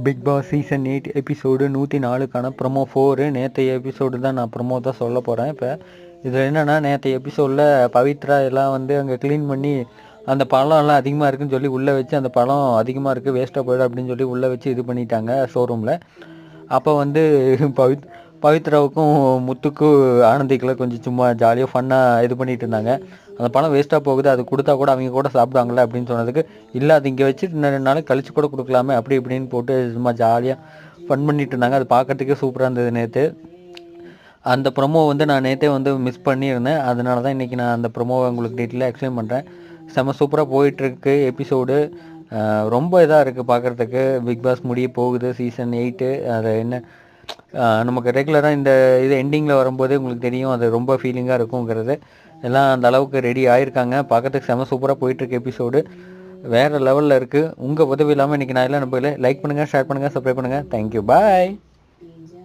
Big Boss season 8 episode 104க்கான promo 4 நேற்றைய episode தான் நான் ப்ரொமோ தான் சொல்ல போகிறேன். இப்போ இதில் என்னென்னா, நேற்றைய எபிசோடில் பவித்ரா எல்லாம் வந்து அங்கே க்ளீன் பண்ணி அந்த பழம்லாம் அதிகமாக இருக்குதுன்னு சொல்லி உள்ளே வச்சு, அந்த பழம் அதிகமாக இருக்குது வேஸ்ட்டாக போயிடும் அப்படின்னு சொல்லி உள்ளே வச்சு இது பண்ணிட்டாங்க ஷோரூமில். அப்போ வந்து பவித்ராவுக்கும் முத்துக்கும் ஆனந்திக்கெலாம் கொஞ்சம் சும்மா ஜாலியாக ஃபன்னாக இது பண்ணிகிட்டு இருந்தாங்க. அந்த பழம் வேஸ்ட்டாக போகுது, அது கொடுத்தா கூட அவங்க கூட சாப்பிடுவாங்கள்ல அப்படின்னு சொன்னதுக்கு, இல்லை அது இங்கே வச்சு 2 நாளைக்கு கழிச்சு கூட கொடுக்கலாமே அப்படி இப்படின்னு போட்டு சும்மா ஜாலியாக ஃபன் பண்ணிட்டு இருந்தாங்க. அது பார்க்கறதுக்கே சூப்பராக இருந்தது நேற்று. அந்த ப்ரொமோ வந்து நான் நேற்றே வந்து மிஸ் பண்ணியிருந்தேன். அதனால தான் இன்றைக்கி நான் அந்த ப்ரொமோவை உங்களுக்கு டீட்டெயிலாக எக்ஸ்பிளைன் பண்ணுறேன். செம்ம சூப்பராக போயிட்டுருக்கு எபிசோடு. ரொம்ப இதாக இருக்குது பார்க்குறதுக்கு. பிக் பாஸ் முடிய போகுது சீசன் 8. அது என்ன நமக்கு ரெகுலராக இந்த இது எண்டிங்கில் வரும்போதே உங்களுக்கு தெரியும், அது ரொம்ப ஃபீலிங்காக இருக்குங்கிறது. எல்லாம் அந்த அளவுக்கு ரெடி ஆகிருக்காங்க. பார்க்கறதுக்கு செம்ம சூப்பராக போயிட்டுருக்கு எபிசோடு. வேறு லெவலில் இருக்குது. உங்கள் உதவி இல்லாமல் இன்றைக்கி நான் எல்லாம் நம்பல. லைக் பண்ணுங்கள், ஷேர் பண்ணுங்கள், சப்ஸ்கிரைப் பண்ணுங்கள். தேங்க்யூ, பாய்.